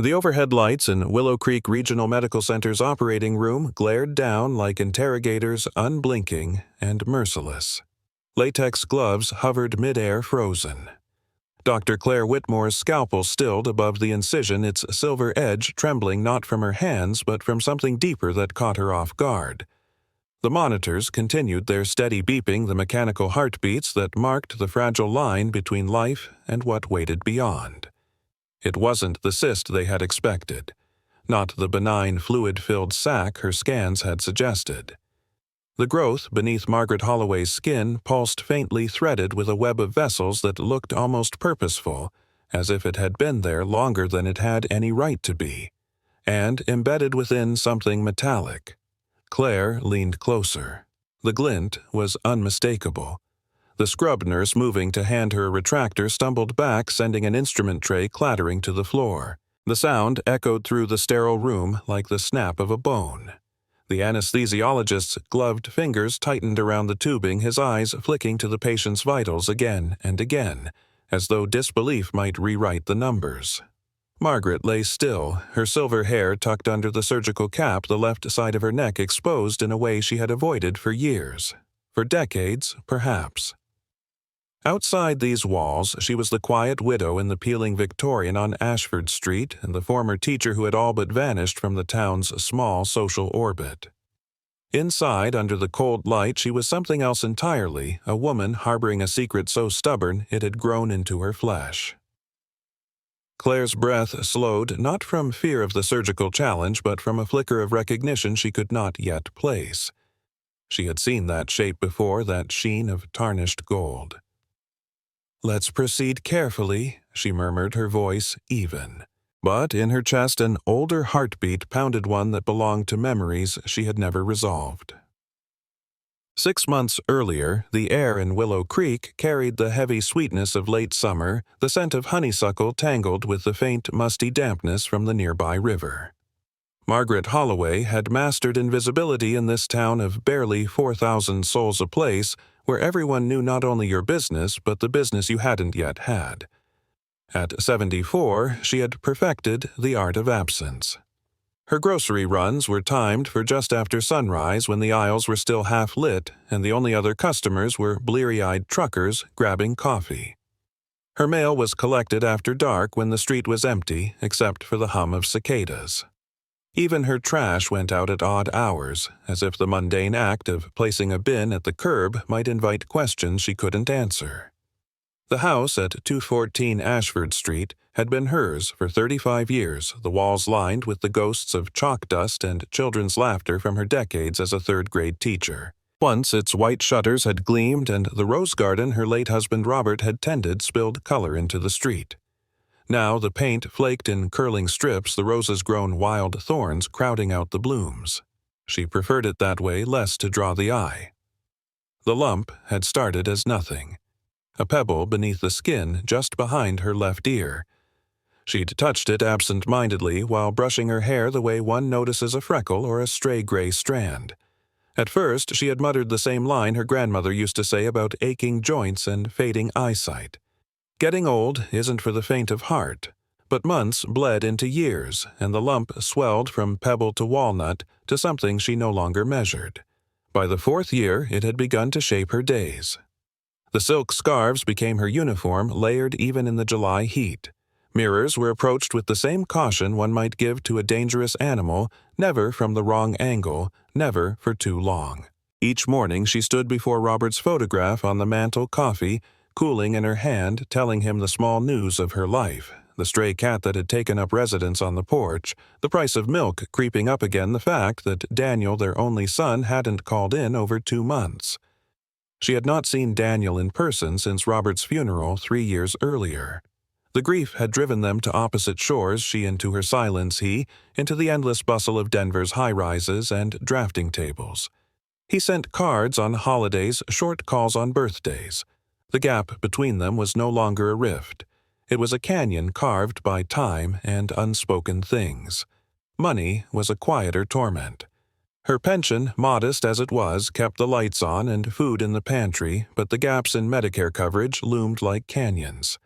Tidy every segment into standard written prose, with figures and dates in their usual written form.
The overhead lights in Willow Creek Regional Medical Center's operating room glared down like interrogators, unblinking and merciless. Latex gloves hovered midair, frozen. Dr. Claire Whitmore's scalpel stilled above the incision, its silver edge trembling not from her hands but from something deeper that caught her off guard. The monitors continued their steady beeping, the mechanical heartbeats that marked the fragile line between life and what waited beyond. It wasn't the cyst they had expected, not the benign fluid-filled sac her scans had suggested. The growth beneath Margaret Holloway's skin pulsed faintly, threaded with a web of vessels that looked almost purposeful, as if it had been there longer than it had any right to be, and embedded within something metallic. Claire leaned closer. The glint was unmistakable. The scrub nurse, moving to hand her a retractor, stumbled back, sending an instrument tray clattering to the floor. The sound echoed through the sterile room like the snap of a bone. The anesthesiologist's gloved fingers tightened around the tubing, his eyes flicking to the patient's vitals again and again, as though disbelief might rewrite the numbers. Margaret lay still, her silver hair tucked under the surgical cap, the left side of her neck exposed in a way she had avoided for years. For decades, perhaps. Outside these walls, she was the quiet widow in the peeling Victorian on Ashford Street and the former teacher who had all but vanished from the town's small social orbit. Inside, under the cold light, she was something else entirely, a woman harboring a secret so stubborn it had grown into her flesh. Claire's breath slowed, not from fear of the surgical challenge, but from a flicker of recognition she could not yet place. She had seen that shape before, that sheen of tarnished gold. "Let's proceed carefully," she murmured, her voice even. But in her chest an older heartbeat pounded, one that belonged to memories she had never resolved. 6 months earlier, the air in Willow Creek carried the heavy sweetness of late summer, the scent of honeysuckle tangled with the faint, musty dampness from the nearby river. Margaret Holloway had mastered invisibility in this town of barely 4,000 souls, a place where everyone knew not only your business but the business you hadn't yet had. At 74, she had perfected the art of absence. Her grocery runs were timed for just after sunrise, when the aisles were still half lit and the only other customers were bleary-eyed truckers grabbing coffee. Her mail was collected after dark, when the street was empty except for the hum of cicadas. Even her trash went out at odd hours, as if the mundane act of placing a bin at the curb might invite questions she couldn't answer. The house at 214 Ashford Street had been hers for 35 years, the walls lined with the ghosts of chalk dust and children's laughter from her decades as a third-grade teacher. Once its white shutters had gleamed, and the rose garden her late husband Robert had tended spilled color into the street. Now the paint flaked in curling strips, the roses grown wild thorns crowding out the blooms. She preferred it that way, less to draw the eye. The lump had started as nothing. A pebble beneath the skin just behind her left ear. She'd touched it absent-mindedly while brushing her hair the way one notices a freckle or a stray gray strand. At first she had muttered the same line her grandmother used to say about aching joints and fading eyesight. Getting old isn't for the faint of heart, but months bled into years, and the lump swelled from pebble to walnut to something she no longer measured. By the 4th year, it had begun to shape her days. The silk scarves became her uniform, layered even in the July heat. Mirrors were approached with the same caution one might give to a dangerous animal, never from the wrong angle, never for too long. Each morning she stood before Robert's photograph on the mantel, coffee cooling in her hand, telling him the small news of her life, the stray cat that had taken up residence on the porch, the price of milk creeping up again, the fact that Daniel, their only son, hadn't called in over 2 months. She had not seen Daniel in person since Robert's funeral 3 years earlier. The grief had driven them to opposite shores, she into her silence, he into the endless bustle of Denver's high-rises and drafting tables. He sent cards on holidays, short calls on birthdays. The gap between them was no longer a rift. It was a canyon carved by time and unspoken things. Money was a quieter torment. Her pension, modest as it was, kept the lights on and food in the pantry, but the gaps in Medicare coverage loomed like canyons.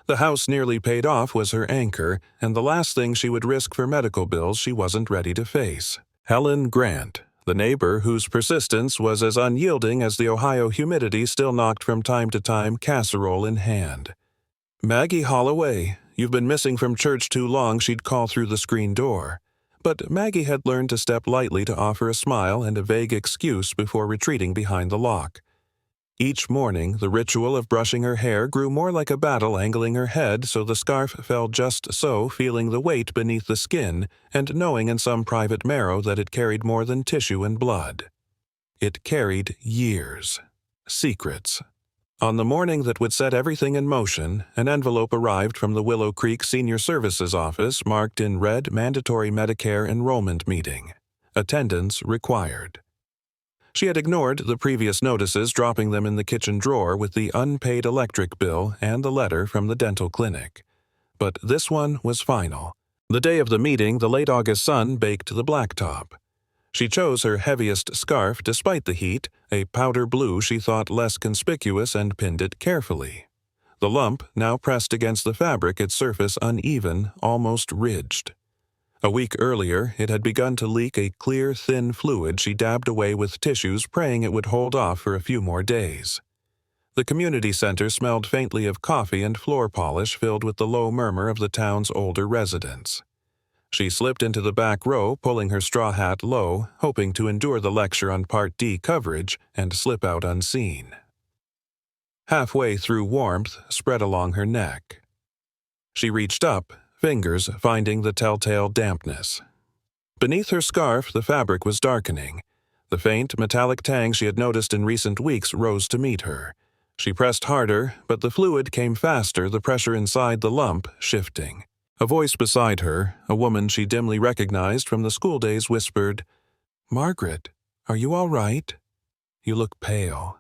The house nearly paid off was her anchor, and the last thing she would risk for medical bills she wasn't ready to face. Helen Grant, the neighbor whose persistence was as unyielding as the Ohio humidity still knocked from time to time, casserole in hand. "Maggie Holloway, you've been missing from church too long," she'd call through the screen door. But Maggie had learned to step lightly to offer a smile and a vague excuse before retreating behind the lock. Each morning, the ritual of brushing her hair grew more like a battle angling her head so the scarf fell just so, feeling the weight beneath the skin and knowing in some private marrow that it carried more than tissue and blood. It carried years. Secrets. On the morning that would set everything in motion, an envelope arrived from the Willow Creek Senior Services Office marked in red Mandatory Medicare Enrollment Meeting. Attendance required. She had ignored the previous notices, dropping them in the kitchen drawer with the unpaid electric bill and the letter from the dental clinic. But this one was final. The day of the meeting, the late August sun baked the blacktop. She chose her heaviest scarf despite the heat, a powder blue she thought less conspicuous, and pinned it carefully. The lump, now pressed against the fabric, its surface uneven, almost ridged. A week earlier, it had begun to leak a clear, thin fluid she dabbed away with tissues, praying it would hold off for a few more days. The community center smelled faintly of coffee and floor polish, filled with the low murmur of the town's older residents. She slipped into the back row, pulling her straw hat low, hoping to endure the lecture on Part D coverage and slip out unseen. Halfway through, warmth spread along her neck. She reached up, fingers finding the telltale dampness. Beneath her scarf, the fabric was darkening. The faint, metallic tang she had noticed in recent weeks rose to meet her. She pressed harder, but the fluid came faster, the pressure inside the lump shifting. A voice beside her, a woman she dimly recognized from the school days, whispered, "Margaret, are you all right? You look pale."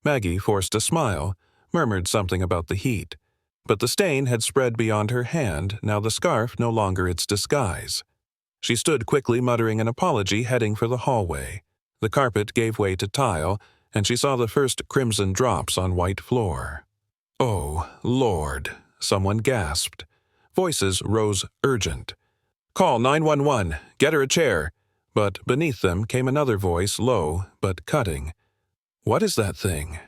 Maggie forced a smile, murmured something about the heat. But the stain had spread beyond her hand, now the scarf no longer its disguise. She stood quickly muttering an apology, heading for the hallway. The carpet gave way to tile, and she saw the first crimson drops on white floor. "Oh, Lord," someone gasped. Voices rose urgent. "Call 911, get her a chair." But beneath them came another voice, low but cutting. "What is that thing?"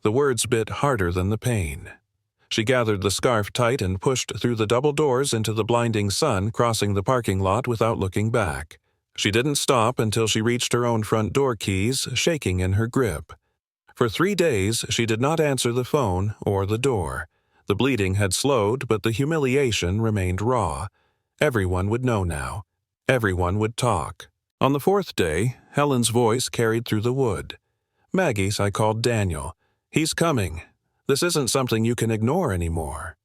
The words bit harder than the pain. She gathered the scarf tight and pushed through the double doors into the blinding sun, crossing the parking lot without looking back. She didn't stop until she reached her own front door keys, shaking in her grip. For 3 days, she did not answer the phone or the door. The bleeding had slowed, but the humiliation remained raw. Everyone would know now. Everyone would talk. On the 4th day, Helen's voice carried through the wood. "Maggie, I called Daniel. He's coming. This isn't something you can ignore anymore."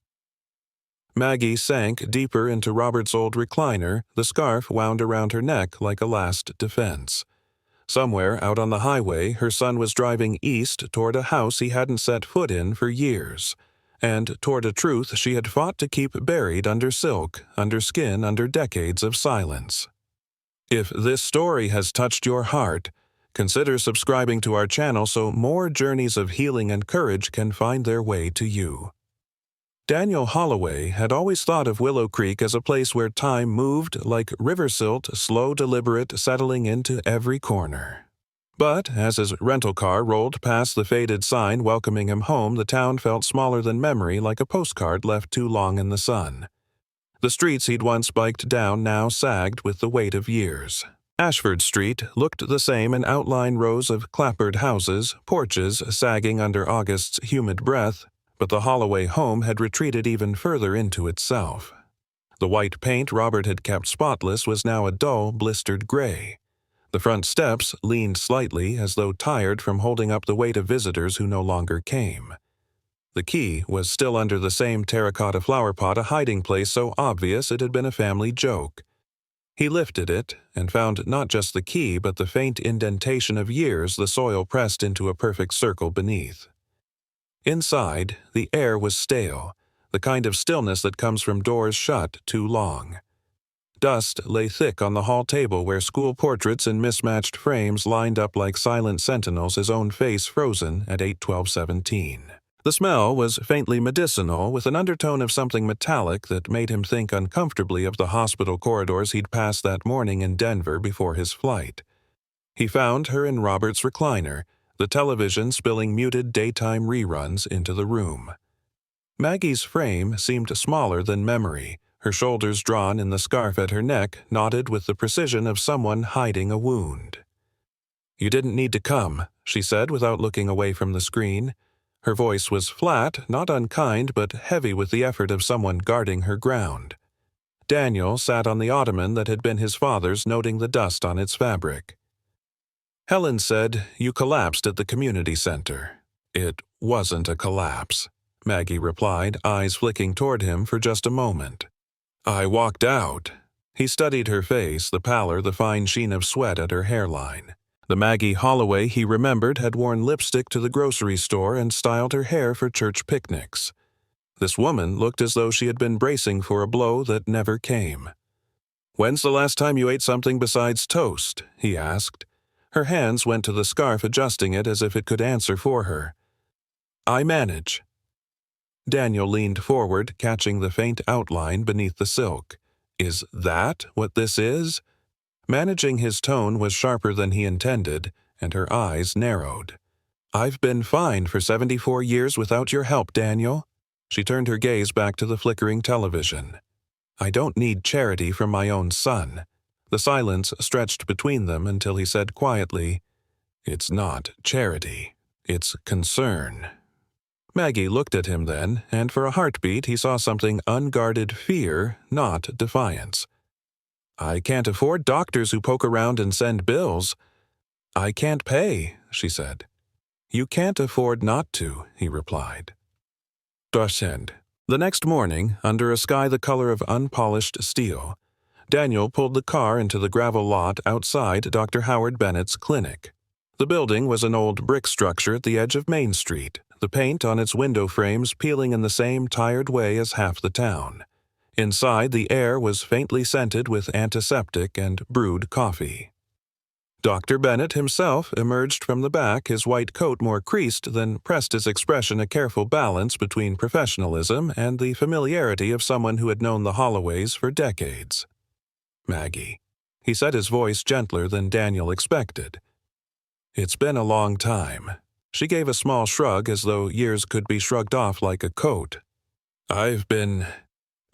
Maggie sank deeper into Robert's old recliner, the scarf wound around her neck like a last defense. Somewhere out on the highway, her son was driving east toward a house he hadn't set foot in for years, and toward a truth she had fought to keep buried under silk, under skin, under decades of silence. If this story has touched your heart, consider subscribing to our channel so more journeys of healing and courage can find their way to you. Daniel Holloway had always thought of Willow Creek as a place where time moved like river silt, slow, deliberate, settling into every corner. But as his rental car rolled past the faded sign welcoming him home, the town felt smaller than memory, like a postcard left too long in the sun. The streets he'd once biked down now sagged with the weight of years. Ashford Street looked the same in outline rows of clapboard houses, porches sagging under August's humid breath, but the Holloway home had retreated even further into itself. The white paint Robert had kept spotless was now a dull, blistered gray. The front steps leaned slightly, as though tired from holding up the weight of visitors who no longer came. The key was still under the same terracotta flower pot, a hiding place so obvious it had been a family joke. He lifted it and found not just the key but the faint indentation of years, the soil pressed into a perfect circle beneath. Inside, the air was stale, the kind of stillness that comes from doors shut too long. Dust lay thick on the hall table where school portraits in mismatched frames lined up like silent sentinels, his own face frozen at 8/12/17. The smell was faintly medicinal, with an undertone of something metallic that made him think uncomfortably of the hospital corridors he'd passed that morning in Denver before his flight. He found her in Robert's recliner, the television spilling muted daytime reruns into the room. Maggie's frame seemed smaller than memory, her shoulders drawn in the scarf at her neck knotted with the precision of someone hiding a wound. "You didn't need to come," she said without looking away from the screen. Her voice was flat, not unkind, but heavy with the effort of someone guarding her ground. Daniel sat on the ottoman that had been his father's, noting the dust on its fabric. "Helen said you collapsed at the community center." "It wasn't a collapse," Maggie replied, eyes flicking toward him for just a moment. "I walked out." He studied her face, the pallor, the fine sheen of sweat at her hairline. The Maggie Holloway he remembered had worn lipstick to the grocery store and styled her hair for church picnics. This woman looked as though she had been bracing for a blow that never came. "When's the last time you ate something besides toast?" he asked. Her hands went to the scarf, adjusting it as if it could answer for her. "I manage." Daniel leaned forward, catching the faint outline beneath the silk. "Is that what this is?" Managing his tone was sharper than he intended, and her eyes narrowed. "I've been fine for 74 years without your help, Daniel." She turned her gaze back to the flickering television. "I don't need charity from my own son." The silence stretched between them until he said quietly, "It's not charity. It's concern." Maggie looked at him then, and for a heartbeat he saw something unguarded fear, not defiance. "I can't afford doctors who poke around and send bills." "I can't pay," she said. "You can't afford not to," he replied. Dorsend. The next morning, under a sky the color of unpolished steel, Daniel pulled the car into the gravel lot outside Dr. Howard Bennett's clinic. The building was an old brick structure at the edge of Main Street, the paint on its window frames peeling in the same tired way as half the town. Inside, the air was faintly scented with antiseptic and brewed coffee. Dr. Bennett himself emerged from the back, his white coat more creased than pressed his expression a careful balance between professionalism and the familiarity of someone who had known the Holloways for decades. "Maggie," he said, his voice gentler than Daniel expected. "It's been a long time." She gave a small shrug as though years could be shrugged off like a coat. "I've been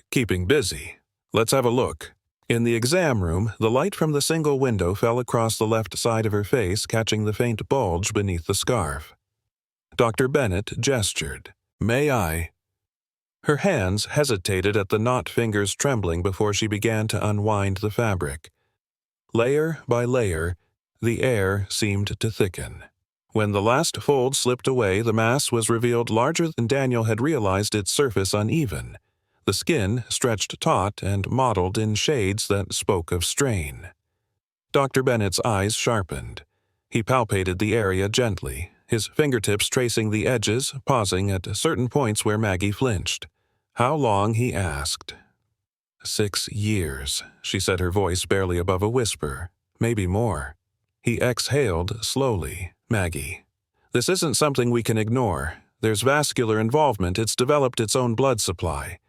keeping busy. Let's have a look." In the exam room, the light from the single window fell across the left side of her face, catching the faint bulge beneath the scarf. Dr. Bennett gestured. "May I?" Her hands hesitated at the knot fingers trembling before she began to unwind the fabric. Layer by layer, the air seemed to thicken. When the last fold slipped away, the mass was revealed larger than Daniel had realized, its surface uneven. The skin stretched taut and mottled in shades that spoke of strain. Dr. Bennett's eyes sharpened. He palpated the area gently, his fingertips tracing the edges, pausing at certain points where Maggie flinched. "How long?" he asked. 6 years, she said, her voice barely above a whisper. "Maybe more." He exhaled slowly. "Maggie, this isn't something we can ignore. There's vascular involvement. It's developed its own blood supply.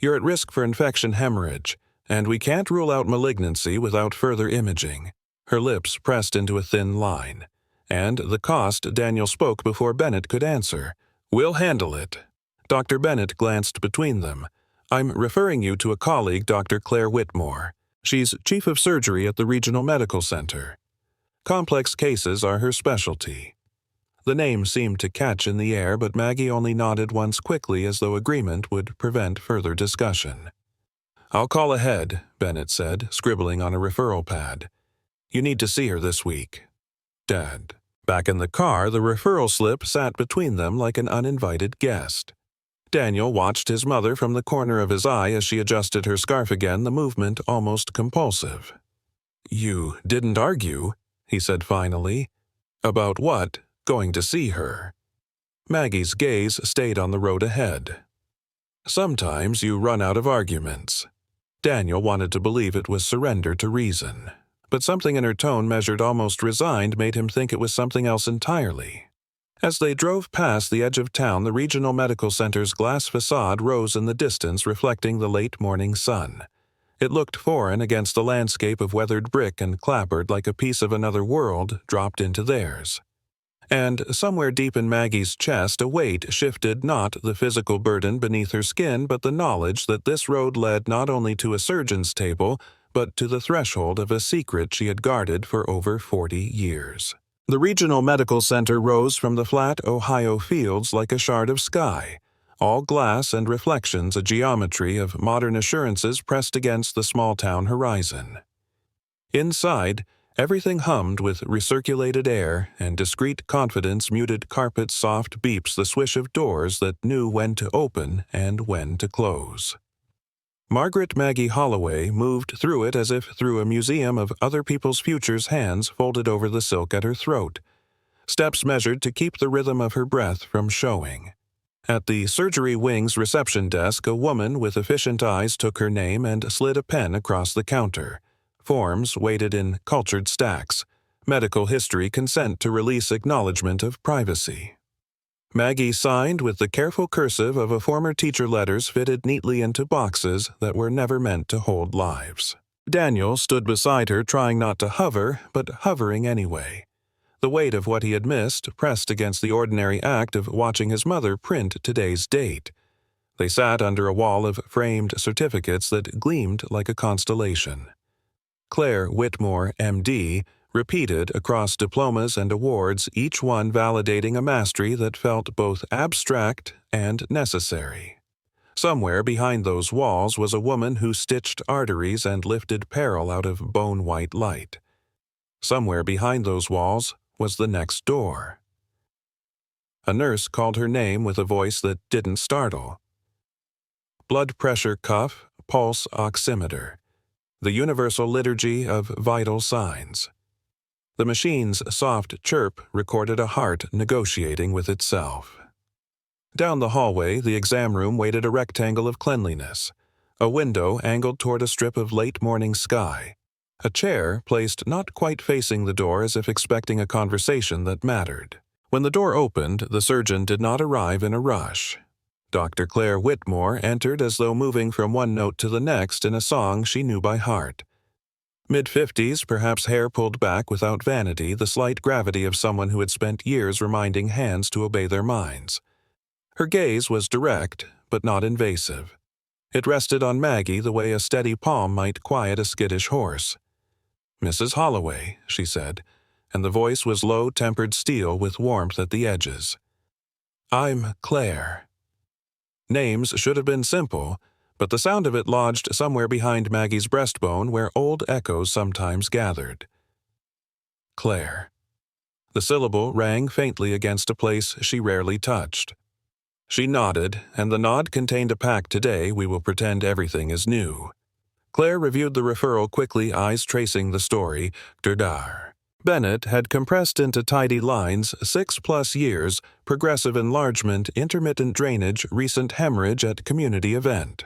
You're at risk for infection hemorrhage, and we can't rule out malignancy without further imaging." Her lips pressed into a thin line. "And the cost," Daniel spoke before Bennett could answer. "We'll handle it." Dr. Bennett glanced between them. "I'm referring you to a colleague, Dr. Claire Whitmore. She's chief of surgery at the Regional Medical Center. Complex cases are her specialty." The name seemed to catch in the air, but Maggie only nodded once quickly as though agreement would prevent further discussion. "I'll call ahead," Bennett said, scribbling on a referral pad. "You need to see her this week." Dad. Back in the car, the referral slip sat between them like an uninvited guest. Daniel watched his mother from the corner of his eye as she adjusted her scarf again, the movement almost compulsive. "You didn't argue," he said finally. "About what?" "Going to see her." Maggie's gaze stayed on the road ahead. "Sometimes you run out of arguments." Daniel wanted to believe it was surrender to reason, but something in her tone, measured almost resigned, made him think it was something else entirely. As they drove past the edge of town, the regional medical center's glass facade rose in the distance, reflecting the late morning sun. It looked foreign against the landscape of weathered brick and clapboard, like a piece of another world dropped into theirs. And somewhere deep in Maggie's chest, a weight shifted, not the physical burden beneath her skin, but the knowledge that this road led not only to a surgeon's table, but to the threshold of a secret she had guarded for over 40 years. The regional medical center rose from the flat Ohio fields like a shard of sky, all glass and reflections, a geometry of modern assurances pressed against the small-town horizon. Inside, everything hummed with recirculated air, and discreet confidence muted carpet's soft beeps, the swish of doors that knew when to open and when to close. Margaret Maggie Holloway moved through it as if through a museum of other people's futures, hands folded over the silk at her throat, steps measured to keep the rhythm of her breath from showing. At the surgery wing's reception desk, a woman with efficient eyes took her name and slid a pen across the counter. Forms weighted in cultured stacks. Medical history, consent to release, acknowledgement of privacy. Maggie signed with the careful cursive of a former teacher, letters fitted neatly into boxes that were never meant to hold lives. Daniel stood beside her, trying not to hover, but hovering anyway. The weight of what he had missed pressed against the ordinary act of watching his mother print today's date. They sat under a wall of framed certificates that gleamed like a constellation. Claire Whitmore, M.D., repeated across diplomas and awards, each one validating a mastery that felt both abstract and necessary. Somewhere behind those walls was a woman who stitched arteries and lifted peril out of bone-white light. Somewhere behind those walls was the next door. A nurse called her name with a voice that didn't startle. Blood pressure cuff, pulse oximeter. The universal liturgy of vital signs. The machine's soft chirp recorded a heart negotiating with itself. Down the hallway, the exam room waited, a rectangle of cleanliness. A window angled toward a strip of late morning sky. A chair placed not quite facing the door, as if expecting a conversation that mattered. When the door opened, the surgeon did not arrive in a rush. Dr. Claire Whitmore entered as though moving from one note to the next in a song she knew by heart. Mid-50s, perhaps hair pulled back without vanity, the slight gravity of someone who had spent years reminding hands to obey their minds. Her gaze was direct, but not invasive. It rested on Maggie the way a steady palm might quiet a skittish horse. "Mrs. Holloway," she said, and the voice was low-tempered steel with warmth at the edges. "I'm Claire." Names should have been simple, but the sound of it lodged somewhere behind Maggie's breastbone where old echoes sometimes gathered. Claire. The syllable rang faintly against a place she rarely touched. She nodded, and the nod contained a pact. "Today we will pretend everything is new." Claire reviewed the referral quickly, eyes tracing the story. Durdar. Bennett had compressed into tidy lines 6+ years, progressive enlargement, intermittent drainage, recent hemorrhage at community event.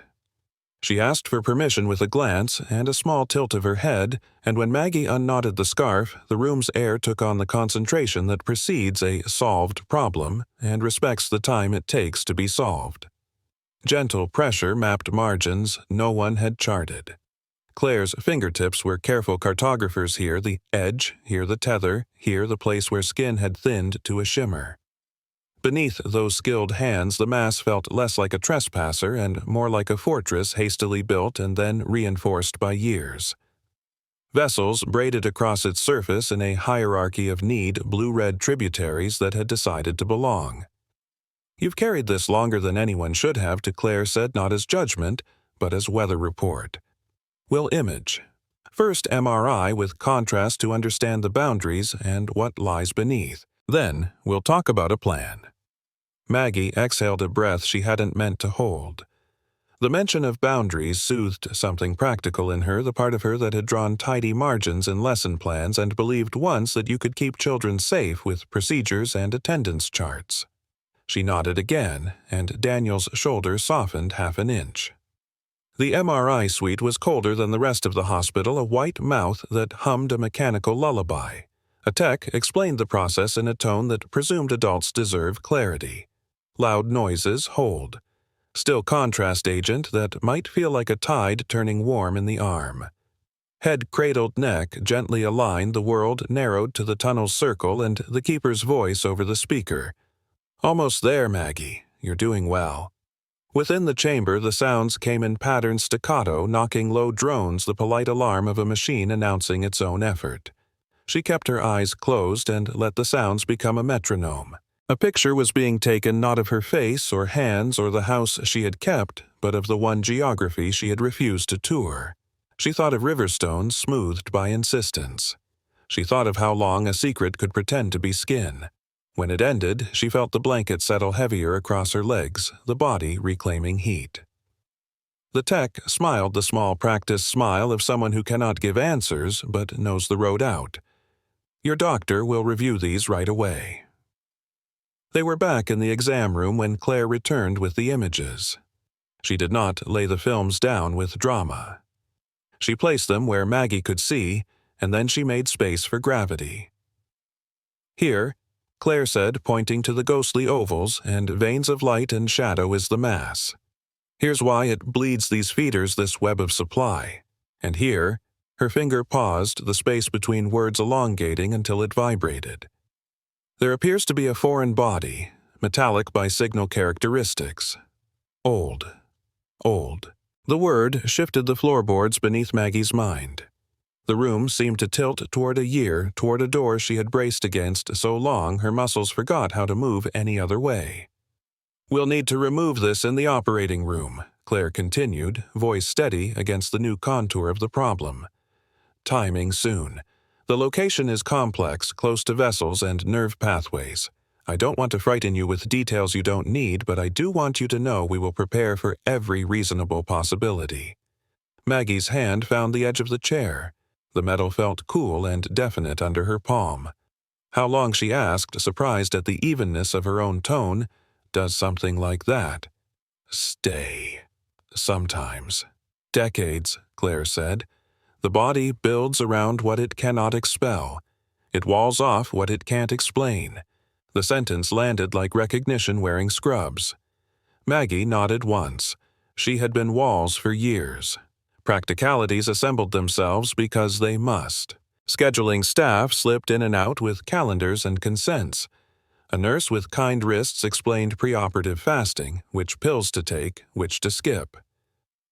She asked for permission with a glance and a small tilt of her head, and when Maggie unknotted the scarf, the room's air took on the concentration that precedes a solved problem and respects the time it takes to be solved. Gentle pressure mapped margins no one had charted. Claire's fingertips were careful cartographers, here the edge, here the tether, here the place where skin had thinned to a shimmer. Beneath those skilled hands, the mass felt less like a trespasser and more like a fortress hastily built and then reinforced by years. Vessels braided across its surface in a hierarchy of need, blue-red tributaries that had decided to belong. "You've carried this longer than anyone should have," Claire said, not as judgment, but as weather report. "We'll image. First MRI with contrast to understand the boundaries and what lies beneath. Then we'll talk about a plan." Maggie exhaled a breath she hadn't meant to hold. The mention of boundaries soothed something practical in her, the part of her that had drawn tidy margins in lesson plans and believed once that you could keep children safe with procedures and attendance charts. She nodded again, and Daniel's shoulder softened half an inch. The MRI suite was colder than the rest of the hospital, a white mouth that hummed a mechanical lullaby. A tech explained the process in a tone that presumed adults deserve clarity. Loud noises hold. Still contrast agent that might feel like a tide turning warm in the arm. Head cradled, neck gently aligned, the world narrowed to the tunnel's circle and the keeper's voice over the speaker. "Almost there, Maggie. You're doing well." Within the chamber, the sounds came in patterned staccato, knocking low drones, the polite alarm of a machine announcing its own effort. She kept her eyes closed and let the sounds become a metronome. A picture was being taken not of her face or hands or the house she had kept, but of the one geography she had refused to tour. She thought of Riverstone smoothed by insistence. She thought of how long a secret could pretend to be skin. When it ended, she felt the blanket settle heavier across her legs, the body reclaiming heat. The tech smiled the small practiced smile of someone who cannot give answers but knows the road out. "Your doctor will review these right away." They were back in the exam room when Claire returned with the images. She did not lay the films down with drama. She placed them where Maggie could see, and then she made space for gravity. "Here," Claire said, pointing to the ghostly ovals, and veins of light and shadow is the mass. "Here's why it bleeds these feeders this web of supply. And here," her finger paused, the space between words elongating until it vibrated. "There appears to be a foreign body, metallic by signal characteristics. Old. Old." The word shifted the floorboards beneath Maggie's mind. The room seemed to tilt toward a year, toward a door she had braced against so long her muscles forgot how to move any other way. "We'll need to remove this in the operating room," Claire continued, voice steady against the new contour of the problem. "Timing soon. The location is complex, close to vessels and nerve pathways. I don't want to frighten you with details you don't need, but I do want you to know we will prepare for every reasonable possibility." Maggie's hand found the edge of the chair. The metal felt cool and definite under her palm. How long, she asked, surprised at the evenness of her own tone, does something like that stay? "Sometimes. Decades," Claire said. "The body builds around what it cannot expel. It walls off what it can't explain." The sentence landed like recognition wearing scrubs. Maggie nodded once. She had been walls for years. Practicalities assembled themselves because they must. Scheduling staff slipped in and out with calendars and consents. A nurse with kind wrists explained preoperative fasting, which pills to take, which to skip.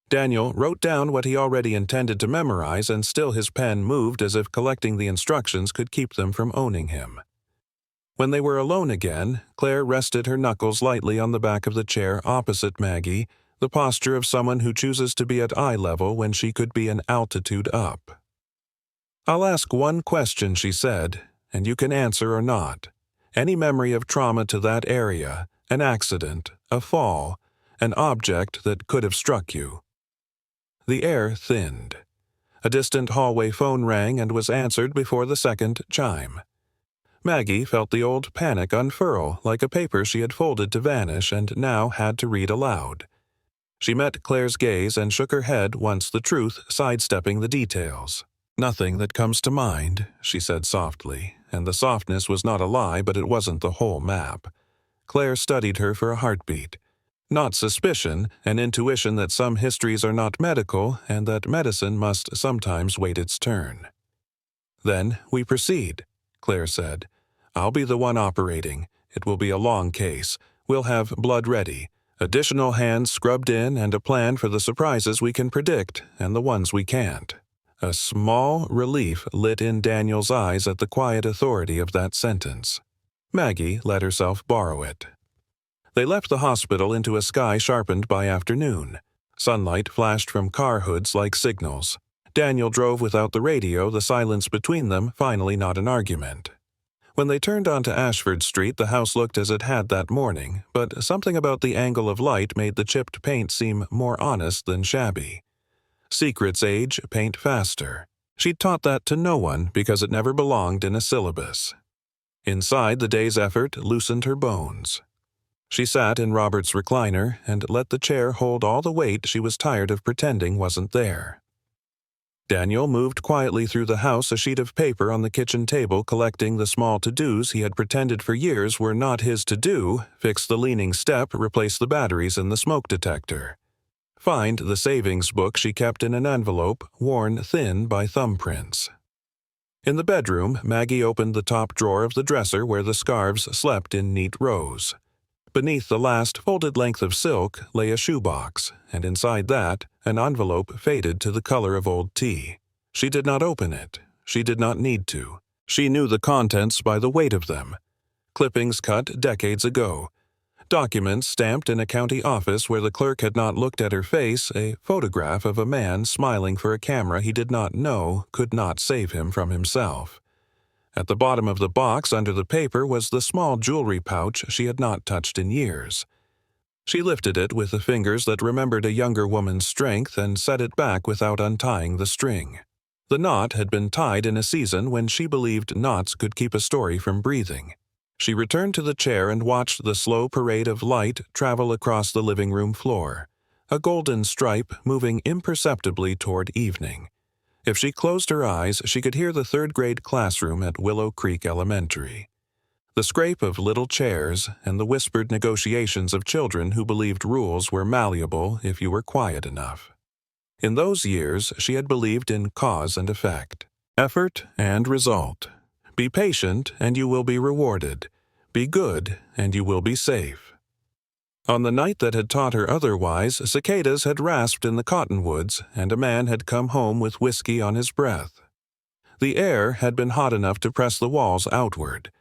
Daniel wrote down what he already intended to memorize, and still his pen moved as if collecting the instructions could keep them from owning him. When they were alone again, Claire rested her knuckles lightly on the back of the chair opposite Maggie, the posture of someone who chooses to be at eye level when she could be an altitude up. "I'll ask one question," she said, "and you can answer or not. Any memory of trauma to that area, an accident, a fall, an object that could have struck you?" The air thinned. A distant hallway phone rang and was answered before the second chime. Maggie felt the old panic unfurl like a paper she had folded to vanish and now had to read aloud. She met Claire's gaze and shook her head once the truth sidestepping the details. "Nothing that comes to mind," she said softly, and the softness was not a lie, but it wasn't the whole map. Claire studied her for a heartbeat. Not suspicion, an intuition that some histories are not medical and that medicine must sometimes wait its turn. "Then we proceed," Claire said. "I'll be the one operating. It will be a long case. We'll have blood ready, additional hands scrubbed in, and a plan for the surprises we can predict and the ones we can't." A small relief lit in Daniel's eyes at the quiet authority of that sentence. Maggie let herself borrow it. They left the hospital into a sky sharpened by afternoon. Sunlight flashed from car hoods like signals. Daniel drove without the radio, the silence between them finally not an argument. When they turned onto Ashford Street, the house looked as it had that morning, but something about the angle of light made the chipped paint seem more honest than shabby. Secrets age, paint faster. She'd taught that to no one because it never belonged in a syllabus. Inside, the day's effort loosened her bones. She sat in Robert's recliner and let the chair hold all the weight she was tired of pretending wasn't there. Daniel moved quietly through the house, a sheet of paper on the kitchen table collecting the small to-dos he had pretended for years were not his to do, fix the leaning step, replace the batteries in the smoke detector. Find the savings book she kept in an envelope, worn thin by thumbprints. In the bedroom, Maggie opened the top drawer of the dresser where the scarves slept in neat rows. Beneath the last folded length of silk lay a shoebox, and inside that, an envelope faded to the color of old tea. She did not open it. She did not need to. She knew the contents by the weight of them. Clippings cut decades ago. Documents stamped in a county office where the clerk had not looked at her face, a photograph of a man smiling for a camera he did not know could not save him from himself. At the bottom of the box under the paper was the small jewelry pouch she had not touched in years. She lifted it with the fingers that remembered a younger woman's strength and set it back without untying the string. The knot had been tied in a season when she believed knots could keep a story from breathing. She returned to the chair and watched the slow parade of light travel across the living room floor, a golden stripe moving imperceptibly toward evening. If she closed her eyes, she could hear the third-grade classroom at Willow Creek Elementary. The scrape of little chairs and the whispered negotiations of children who believed rules were malleable if you were quiet enough. In those years, she had believed in cause and effect, effort and result. Be patient and you will be rewarded. Be good and you will be safe. On the night that had taught her otherwise, cicadas had rasped in the cottonwoods, and a man had come home with whiskey on his breath. The air had been hot enough to press the walls outward.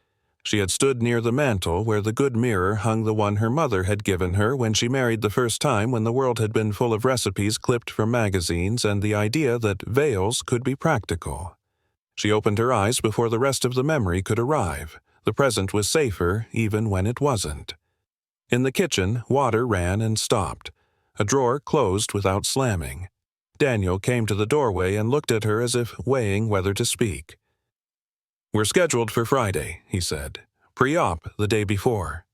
She had stood near the mantel where the good mirror hung the one her mother had given her when she married the first time, when the world had been full of recipes clipped from magazines and the idea that veils could be practical. She opened her eyes before the rest of the memory could arrive. The present was safer even when it wasn't. In the kitchen, water ran and stopped. A drawer closed without slamming. Daniel came to the doorway and looked at her as if weighing whether to speak. "We're scheduled for Friday," he said. "Pre-op the day before."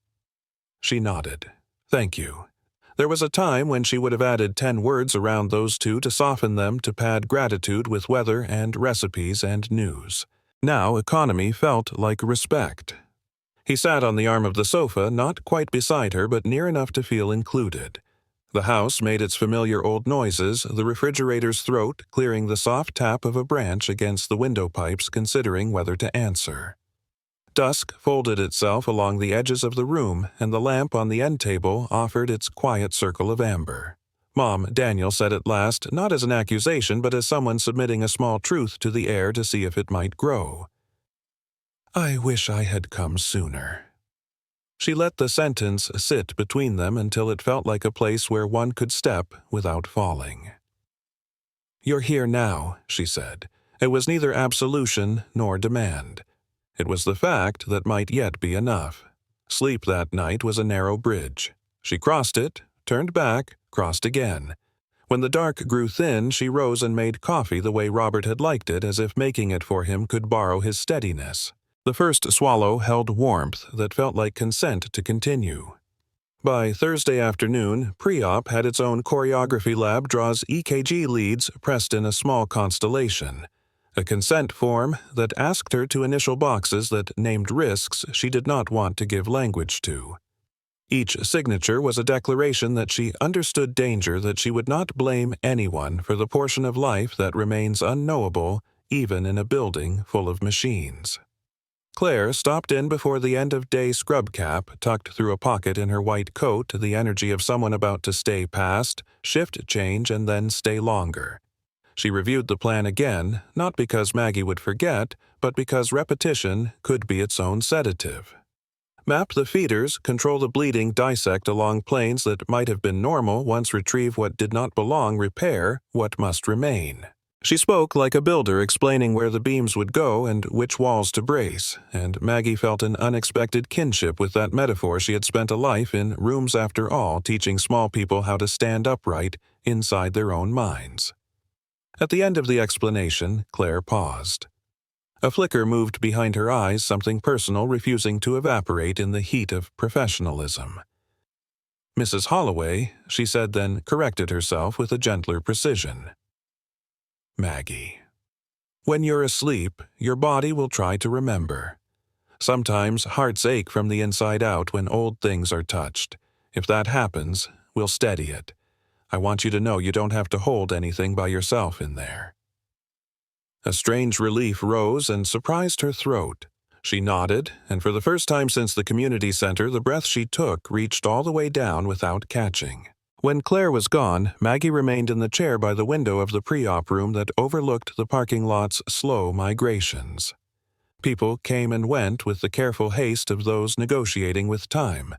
She nodded. "Thank you." There was a time when she would have added 10 words around those two to soften them to pad gratitude with weather and recipes and news. Now economy felt like respect. He sat on the arm of the sofa, not quite beside her but near enough to feel included. The house made its familiar old noises, the refrigerator's throat clearing the soft tap of a branch against the window pipes considering whether to answer. Dusk folded itself along the edges of the room, and the lamp on the end table offered its quiet circle of amber. "Mom," Daniel said at last, not as an accusation but as someone submitting a small truth to the air to see if it might grow. "I wish I had come sooner." She let the sentence sit between them until it felt like a place where one could step without falling. "You're here now," she said. It was neither absolution nor demand. It was the fact that might yet be enough. Sleep that night was a narrow bridge. She crossed it, turned back, crossed again. When the dark grew thin, she rose and made coffee the way Robert had liked it, as if making it for him could borrow his steadiness. The first swallow held warmth that felt like consent to continue. By Thursday afternoon, pre-op had its own choreography lab draws EKG leads pressed in a small constellation, a consent form that asked her to initial boxes that named risks she did not want to give language to. Each signature was a declaration that she understood danger, that she would not blame anyone for the portion of life that remains unknowable even in a building full of machines. Claire stopped in before the end-of-day scrub cap, tucked through a pocket in her white coat, the energy of someone about to stay past, shift change, and then stay longer. She reviewed the plan again, not because Maggie would forget, but because repetition could be its own sedative. Map the feeders, control the bleeding, dissect along planes that might have been normal, once retrieve what did not belong, repair what must remain. She spoke like a builder explaining where the beams would go and which walls to brace, and Maggie felt an unexpected kinship with that metaphor. She had spent a life in Rooms After All, teaching small people how to stand upright inside their own minds. At the end of the explanation, Claire paused. A flicker moved behind her eyes, something personal refusing to evaporate in the heat of professionalism. "Mrs. Holloway," she said, then corrected herself with a gentler precision. Maggie. When you're asleep, your body will try to remember. Sometimes hearts ache from the inside out when old things are touched. If that happens, we'll steady it. I want you to know you don't have to hold anything by yourself in there. A strange relief rose and surprised her throat. She nodded, and for the first time since the community center, the breath she took reached all the way down without catching. When Claire was gone, Maggie remained in the chair by the window of the pre-op room that overlooked the parking lot's slow migrations. People came and went with the careful haste of those negotiating with time.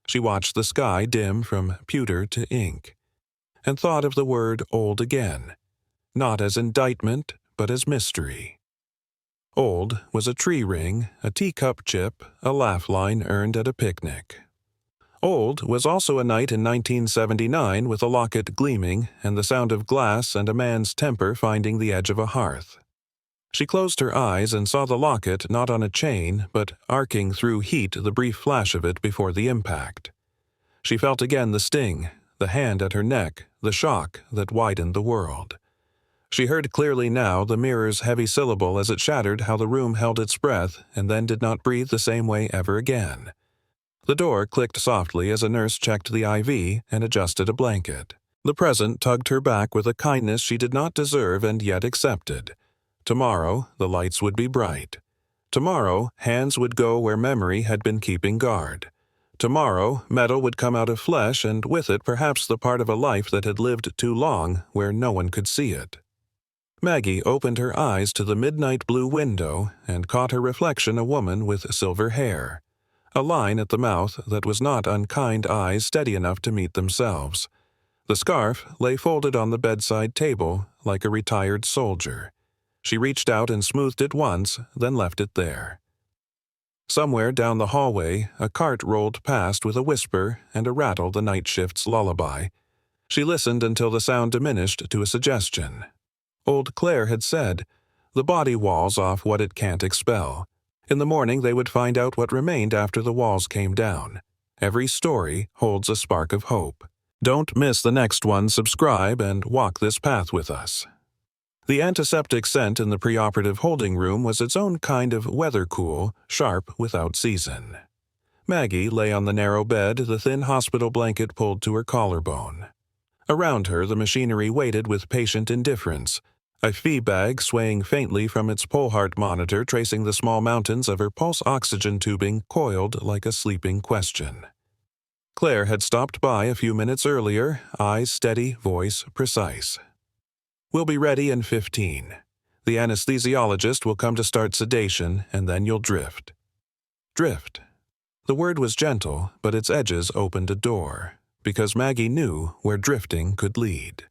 She watched the sky dim from pewter to ink, and thought of the word old again, not as indictment, but as mystery. Old was a tree ring, a teacup chip, a laugh line earned at a picnic. Old was also a night in 1979 with a locket gleaming and the sound of glass and a man's temper finding the edge of a hearth. She closed her eyes and saw the locket not on a chain, but arcing through heat the brief flash of it before the impact. She felt again the sting, the hand at her neck, the shock that widened the world. She heard clearly now the mirror's heavy syllable as it shattered how the room held its breath and then did not breathe the same way ever again. The door clicked softly as a nurse checked the IV and adjusted a blanket. The present tugged her back with a kindness she did not deserve and yet accepted. Tomorrow, the lights would be bright. Tomorrow, hands would go where memory had been keeping guard. Tomorrow, metal would come out of flesh and with it perhaps the part of a life that had lived too long where no one could see it. Maggie opened her eyes to the midnight blue window and caught her reflection a woman with silver hair. A line at the mouth that was not unkind eyes steady enough to meet themselves. The scarf lay folded on the bedside table like a retired soldier. She reached out and smoothed it once, then left it there. Somewhere down the hallway, a cart rolled past with a whisper and a rattle the night shift's lullaby. She listened until the sound diminished to a suggestion. Old Claire had said, "The body walls off what it can't expel." In the morning they would find out what remained after the walls came down. Every story holds a spark of hope. Don't miss the next one. Subscribe and walk this path with us. The antiseptic scent in the preoperative holding room was its own kind of weather-cool, sharp without season. Maggie lay on the narrow bed, the thin hospital blanket pulled to her collarbone. Around her the machinery waited with patient indifference, a fee bag swaying faintly from its pole heart monitor tracing the small mountains of her pulse oxygen tubing coiled like a sleeping question. Claire had stopped by a few minutes earlier, eyes steady, voice precise. "We'll be ready in 15. The anesthesiologist will come to start sedation, and then you'll drift." Drift. The word was gentle, but its edges opened a door, because Maggie knew where drifting could lead.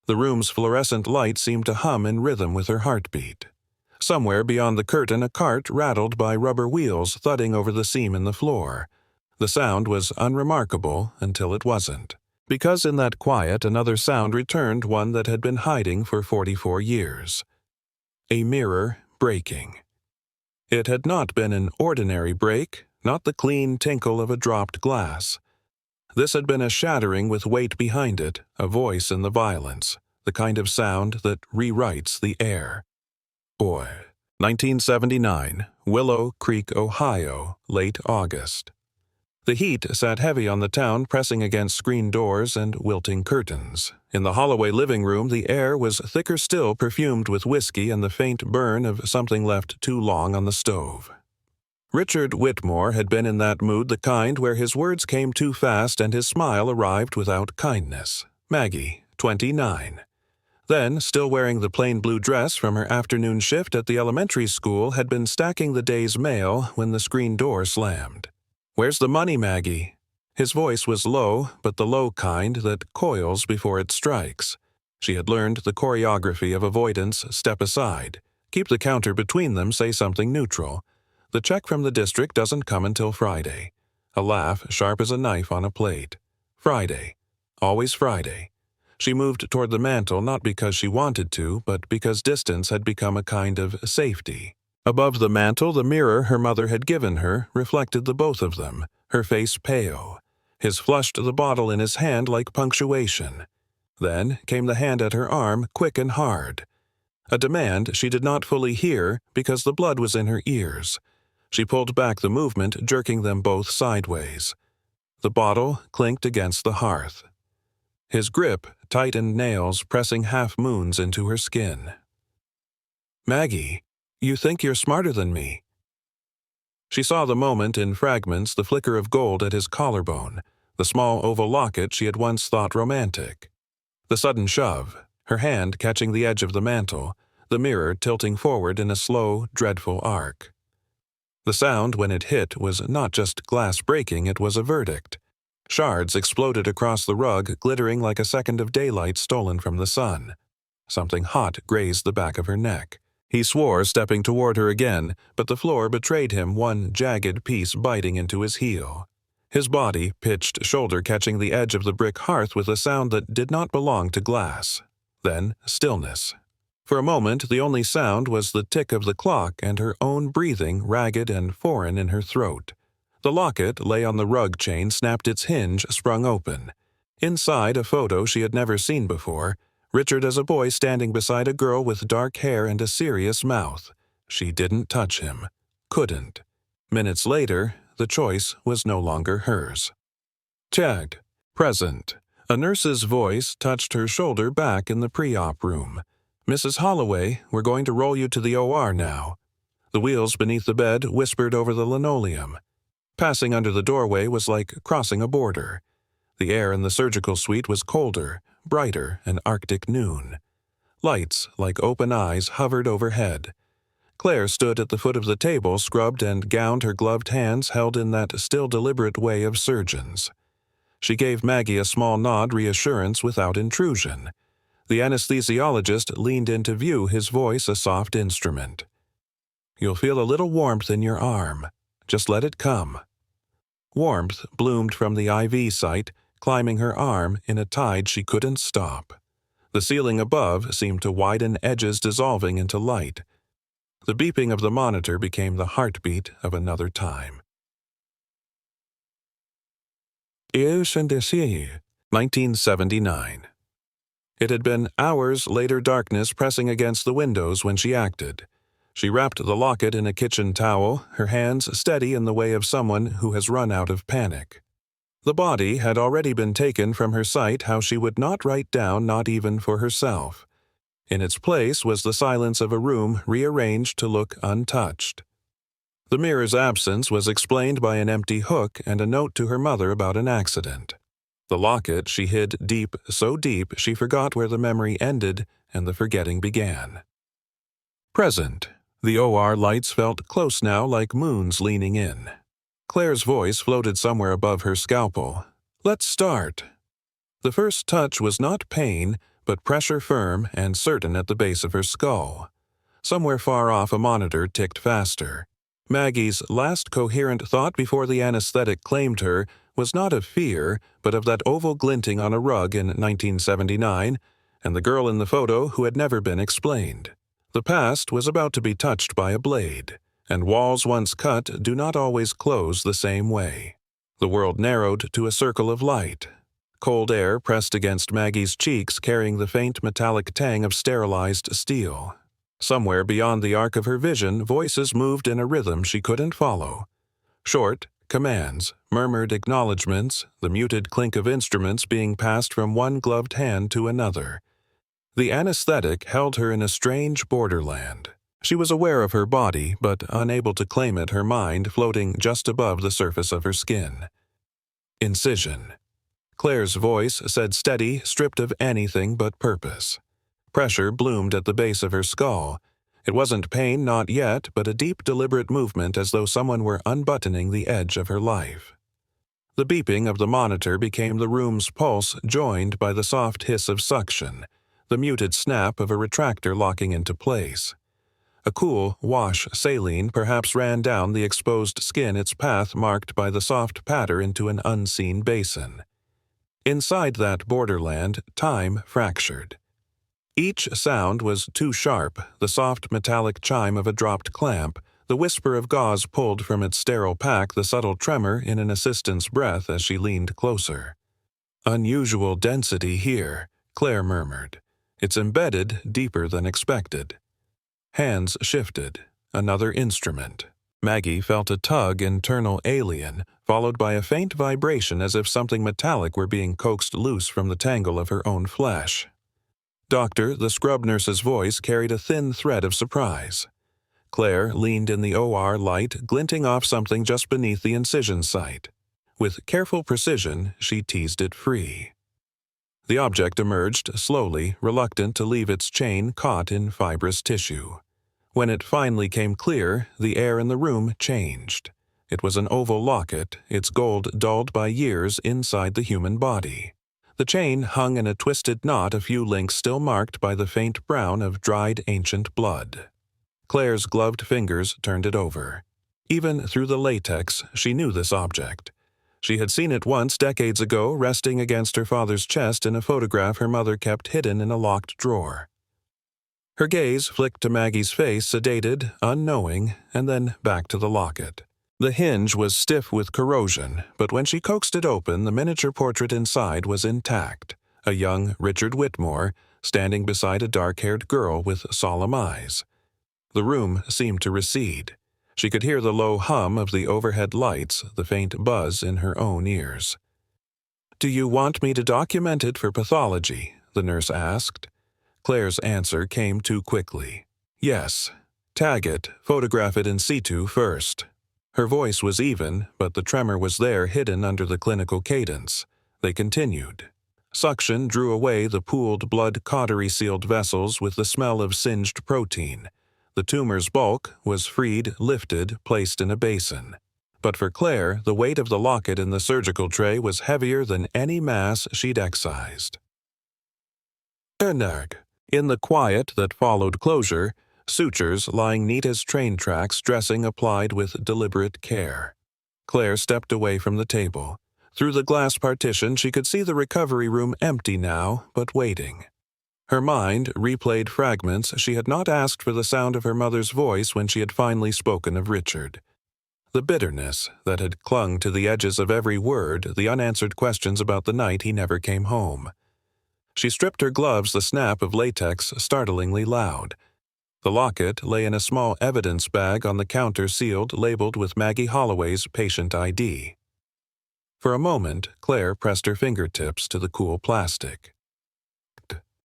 The room's fluorescent light seemed to hum in rhythm with her heartbeat. Somewhere beyond the curtain a cart rattled by rubber wheels thudding over the seam in the floor. The sound was unremarkable until it wasn't, because in that quiet another sound returned, one that had been hiding for 44 years. A mirror breaking. It had not been an ordinary break, not the clean tinkle of a dropped glass. This had been a shattering with weight behind it, a voice in the violence, the kind of sound that rewrites the air. Boy. 1979, Willow Creek, Ohio, late August. The heat sat heavy on the town, pressing against screen doors and wilting curtains. In the Holloway living room, the air was thicker still, perfumed with whiskey and the faint burn of something left too long on the stove. Richard Whitmore had been in that mood, the kind where his words came too fast and his smile arrived without kindness. Maggie, 29. Then, still wearing the plain blue dress from her afternoon shift at the elementary school, had been stacking the day's mail when the screen door slammed. "Where's the money, Maggie?" His voice was low, but the low kind that coils before it strikes. She had learned the choreography of avoidance. Step aside. Keep the counter between them, say something neutral. The check from the district doesn't come until Friday. A laugh sharp as a knife on a plate. Friday. Always Friday. She moved toward the mantel not because she wanted to, but because distance had become a kind of safety. Above the mantel, the mirror her mother had given her reflected the both of them, her face pale. His flushed the bottle in his hand like punctuation. Then came the hand at her arm, quick and hard. a demand she did not fully hear because the blood was in her ears. She pulled back the movement, jerking them both sideways. The bottle clinked against the hearth. His grip tightened nails, pressing half-moons into her skin. "Maggie, you think you're smarter than me." She saw the moment in fragments, the flicker of gold at his collarbone, the small oval locket she had once thought romantic. The sudden shove, her hand catching the edge of the mantel, the mirror tilting forward in a slow, dreadful arc. The sound when it hit was not just glass breaking, it was a verdict. Shards exploded across the rug, glittering like a second of daylight stolen from the sun. Something hot grazed the back of her neck. He swore, stepping toward her again, but the floor betrayed him, one jagged piece biting into his heel. His body pitched, shoulder catching the edge of the brick hearth with a sound that did not belong to glass. Then stillness. For a moment, the only sound was the tick of the clock and her own breathing, ragged and foreign in her throat. The locket lay on the rug chain, snapped its hinge, sprung open. Inside, a photo she had never seen before, Richard as a boy standing beside a girl with dark hair and a serious mouth. She didn't touch him. Couldn't. Minutes later, the choice was no longer hers. "Chad." Present. A nurse's voice touched her shoulder back in the pre-op room. "Mrs. Holloway, we're going to roll you to the OR now." The wheels beneath the bed whispered over the linoleum. Passing under the doorway was like crossing a border. The air in the surgical suite was colder, brighter, an Arctic noon. Lights, like open eyes, hovered overhead. Claire stood at the foot of the table, scrubbed and gowned, her gloved hands held in that still deliberate way of surgeons. She gave Maggie a small nod, reassurance without intrusion. The anesthesiologist leaned into view, his voice a soft instrument. "You'll feel a little warmth in your arm. Just let it come." Warmth bloomed from the IV site, climbing her arm in a tide she couldn't stop. The ceiling above seemed to widen, edges dissolving into light. The beeping of the monitor became the heartbeat of another time. Eus and Desir, 1979. It had been hours later, darkness pressing against the windows when she acted. She wrapped the locket in a kitchen towel, her hands steady in the way of someone who has run out of panic. The body had already been taken from her sight, how she would not write down, not even for herself. In its place was the silence of a room rearranged to look untouched. The mirror's absence was explained by an empty hook and a note to her mother about an accident. The locket she hid deep, so deep she forgot where the memory ended and the forgetting began. Present. The OR lights felt close now, like moons leaning in. Claire's voice floated somewhere above her scalpel. "Let's start." The first touch was not pain, but pressure firm and certain at the base of her skull. Somewhere far off, a monitor ticked faster. Maggie's last coherent thought before the anesthetic claimed her was not of fear, but of that oval glinting on a rug in 1979, and the girl in the photo who had never been explained. The past was about to be touched by a blade, and walls once cut do not always close the same way. The world narrowed to a circle of light. Cold air pressed against Maggie's cheeks, carrying the faint metallic tang of sterilized steel. Somewhere beyond the arc of her vision, voices moved in a rhythm she couldn't follow. Short commands, murmured acknowledgments, the muted clink of instruments being passed from one gloved hand to another. The anesthetic held her in a strange borderland. She was aware of her body, but unable to claim it, her mind floating just above the surface of her skin. Incision. Claire's voice said steady, stripped of anything but purpose. Pressure bloomed at the base of her skull. It wasn't pain, not yet, but a deep, deliberate movement as though someone were unbuttoning the edge of her life. The beeping of the monitor became the room's pulse, joined by the soft hiss of suction, the muted snap of a retractor locking into place. A cool wash saline perhaps ran down the exposed skin, its path marked by the soft patter into an unseen basin. Inside that borderland, time fractured. Each sound was too sharp, the soft metallic chime of a dropped clamp, the whisper of gauze pulled from its sterile pack, the subtle tremor in an assistant's breath as she leaned closer. "Unusual density here," Claire murmured. "It's embedded deeper than expected." Hands shifted. Another instrument. Maggie felt a tug internal alien, followed by a faint vibration as if something metallic were being coaxed loose from the tangle of her own flesh. Doctor, the scrub nurse's voice carried a thin thread of surprise. Claire leaned in the OR light, glinting off something just beneath the incision site. With careful precision, she teased it free. The object emerged slowly, reluctant to leave its chain caught in fibrous tissue. When it finally came clear, the air in the room changed. It was an oval locket, its gold dulled by years inside the human body. The chain hung in a twisted knot, a few links still marked by the faint brown of dried ancient blood. Claire's gloved fingers turned it over. Even through the latex, she knew this object. She had seen it once decades ago, resting against her father's chest in a photograph her mother kept hidden in a locked drawer. Her gaze flicked to Maggie's face, sedated, unknowing, and then back to the locket. The hinge was stiff with corrosion, but when she coaxed it open, the miniature portrait inside was intact, a young Richard Whitmore, standing beside a dark-haired girl with solemn eyes. The room seemed to recede. She could hear the low hum of the overhead lights, the faint buzz in her own ears. "Do you want me to document it for pathology?" the nurse asked. Claire's answer came too quickly. "Yes. Tag it, photograph it in situ first." Her voice was even, but the tremor was there hidden under the clinical cadence. They continued. Suction drew away the pooled blood cautery-sealed vessels with the smell of singed protein. The tumor's bulk was freed, lifted, placed in a basin. But for Claire, the weight of the locket in the surgical tray was heavier than any mass she'd excised. In the quiet that followed closure, sutures lying neat as train tracks, dressing applied with deliberate care. Claire stepped away from the table. Through the glass partition, she could see the recovery room empty now, but waiting. Her mind replayed fragments. She had not asked for the sound of her mother's voice when she had finally spoken of Richard. The bitterness that had clung to the edges of every word, the unanswered questions about the night he never came home. She stripped her gloves, the snap of latex startlingly loud. The locket lay in a small evidence bag on the counter, sealed, labeled with Maggie Holloway's patient ID. For a moment, Claire pressed her fingertips to the cool plastic.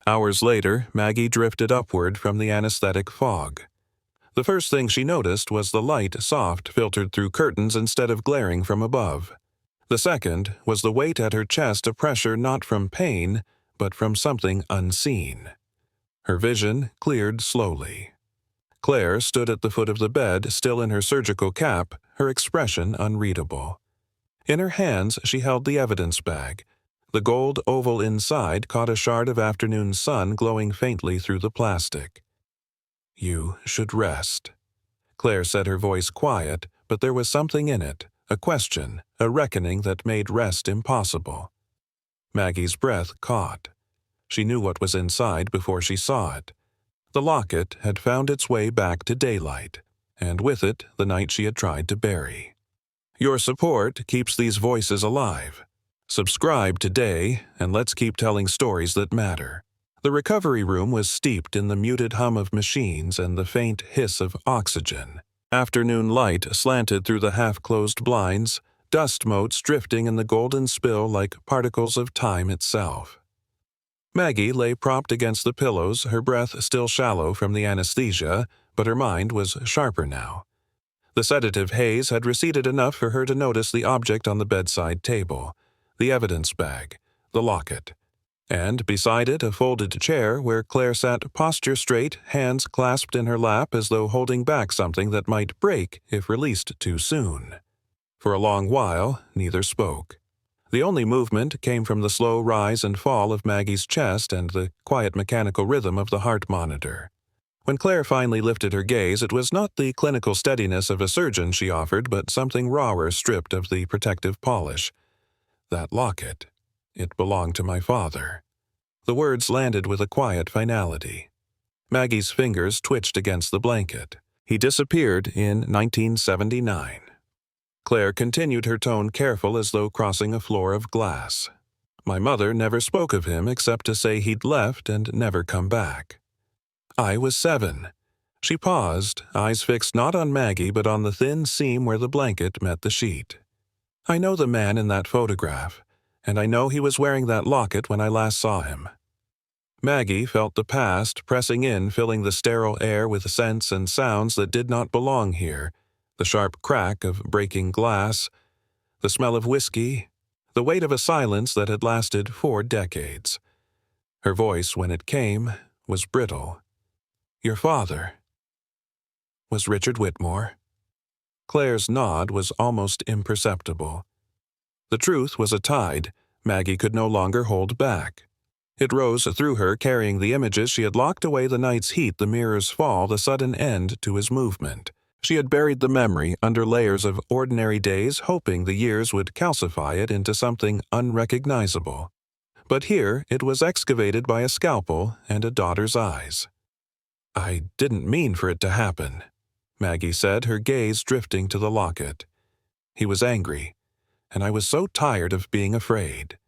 Hours later, Maggie drifted upward from the anesthetic fog. The first thing she noticed was the light soft filtered through curtains instead of glaring from above. The second was the weight at her chest, a pressure not from pain, but from something unseen. Her vision cleared slowly. Claire stood at the foot of the bed, still in her surgical cap, her expression unreadable. In her hands she held the evidence bag. The gold oval inside caught a shard of afternoon sun glowing faintly through the plastic. "You should rest." Claire said, her voice quiet, but there was something in it, a question, a reckoning that made rest impossible. Maggie's breath caught. She knew what was inside before she saw it. The locket had found its way back to daylight, and with it the night she had tried to bury. Your support keeps these voices alive. Subscribe today, and let's keep telling stories that matter. The recovery room was steeped in the muted hum of machines and the faint hiss of oxygen. Afternoon light slanted through the half-closed blinds, dust motes drifting in the golden spill like particles of time itself. Maggie lay propped against the pillows, her breath still shallow from the anesthesia, but her mind was sharper now. The sedative haze had receded enough for her to notice the object on the bedside table, the evidence bag, the locket, and beside it a folded chair where Claire sat posture straight, hands clasped in her lap as though holding back something that might break if released too soon. For a long while, neither spoke. The only movement came from the slow rise and fall of Maggie's chest and the quiet mechanical rhythm of the heart monitor. When Claire finally lifted her gaze, it was not the clinical steadiness of a surgeon she offered, but something rawer stripped of the protective polish. "That locket. It belonged to my father." The words landed with a quiet finality. Maggie's fingers twitched against the blanket. "He disappeared in 1979. Claire continued, her tone careful as though crossing a floor of glass. "My mother never spoke of him except to say he'd left and never come back. I was 7. She paused, eyes fixed not on Maggie but on the thin seam where the blanket met the sheet. "I know the man in that photograph, and I know he was wearing that locket when I last saw him." Maggie felt the past pressing in, filling the sterile air with scents and sounds that did not belong here, the sharp crack of breaking glass, the smell of whiskey, the weight of a silence that had lasted 4 decades. Her voice, when it came, was brittle. "Your father was Richard Whitmore?" Claire's nod was almost imperceptible. The truth was a tide Maggie could no longer hold back. It rose through her, carrying the images she had locked away, the night's heat, the mirror's fall, the sudden end to his movement. She had buried the memory under layers of ordinary days, hoping the years would calcify it into something unrecognizable. But here it was excavated by a scalpel and a daughter's eyes. "I didn't mean for it to happen," Maggie said, her gaze drifting to the locket. "He was angry, and I was so tired of being afraid."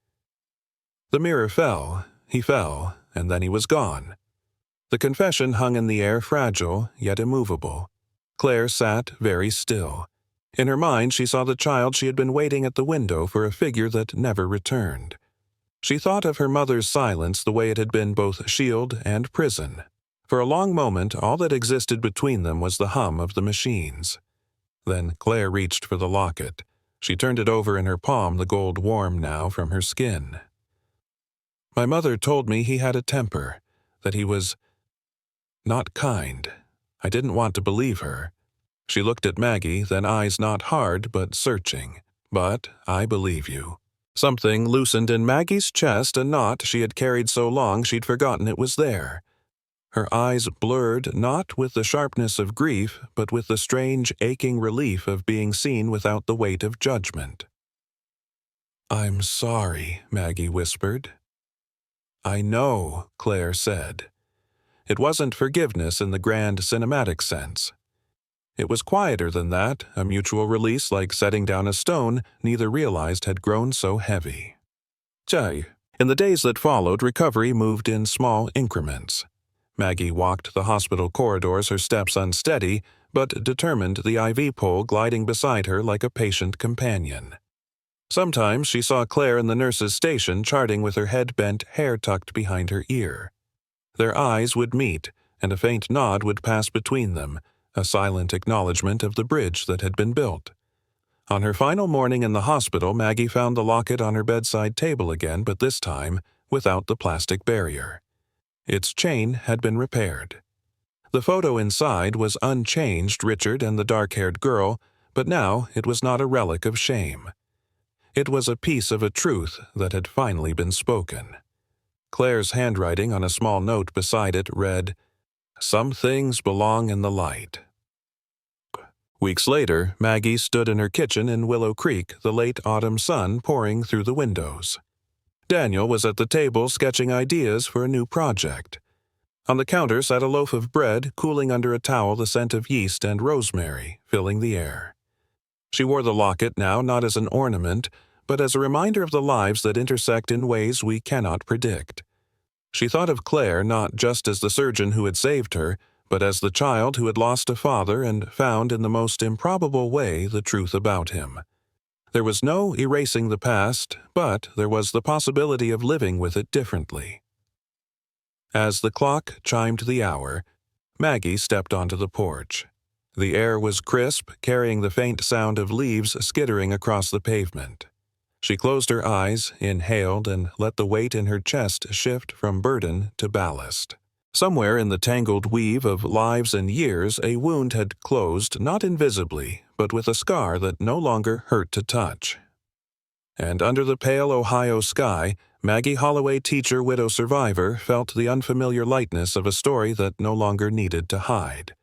The mirror fell, he fell, and then he was gone. The confession hung in the air, fragile yet immovable. Claire sat very still. In her mind she saw the child she had been waiting at the window for, a figure that never returned. She thought of her mother's silence, the way it had been both shield and prison. For a long moment all that existed between them was the hum of the machines. Then Claire reached for the locket. She turned it over in her palm, the gold warm now from her skin. "My mother told me he had a temper, that he was not kind. I didn't want to believe her." She looked at Maggie, then eyes not hard but searching. "But I believe you." Something loosened in Maggie's chest, a knot she had carried so long she'd forgotten it was there. Her eyes blurred, not with the sharpness of grief, but with the strange, aching relief of being seen without the weight of judgment. "I'm sorry," Maggie whispered. "I know," Claire said. It wasn't forgiveness in the grand cinematic sense. It was quieter than that, a mutual release like setting down a stone neither realized had grown so heavy. In the days that followed, recovery moved in small increments. Maggie walked the hospital corridors, her steps unsteady, but determined, the IV pole gliding beside her like a patient companion. Sometimes she saw Claire in the nurse's station, charting with her head bent, hair tucked behind her ear. Their eyes would meet, and a faint nod would pass between them, a silent acknowledgement of the bridge that had been built. On her final morning in the hospital, Maggie found the locket on her bedside table again, but this time without the plastic barrier. Its chain had been repaired. The photo inside was unchanged, Richard and the dark-haired girl, but now it was not a relic of shame. It was a piece of a truth that had finally been spoken. Claire's handwriting on a small note beside it read, "Some things belong in the light." Weeks later, Maggie stood in her kitchen in Willow Creek, the late autumn sun pouring through the windows. Daniel was at the table sketching ideas for a new project. On the counter sat a loaf of bread, cooling under a towel, the scent of yeast and rosemary filling the air. She wore the locket now not as an ornament, but as a reminder of the lives that intersect in ways we cannot predict. She thought of Claire not just as the surgeon who had saved her, but as the child who had lost a father and found in the most improbable way the truth about him. There was no erasing the past, but there was the possibility of living with it differently. As the clock chimed the hour, Maggie stepped onto the porch. The air was crisp, carrying the faint sound of leaves skittering across the pavement. She closed her eyes, inhaled, and let the weight in her chest shift from burden to ballast. Somewhere in the tangled weave of lives and years, a wound had closed, not invisibly, but with a scar that no longer hurt to touch. And under the pale Ohio sky, Maggie Holloway, teacher, widow, survivor, felt the unfamiliar lightness of a story that no longer needed to hide.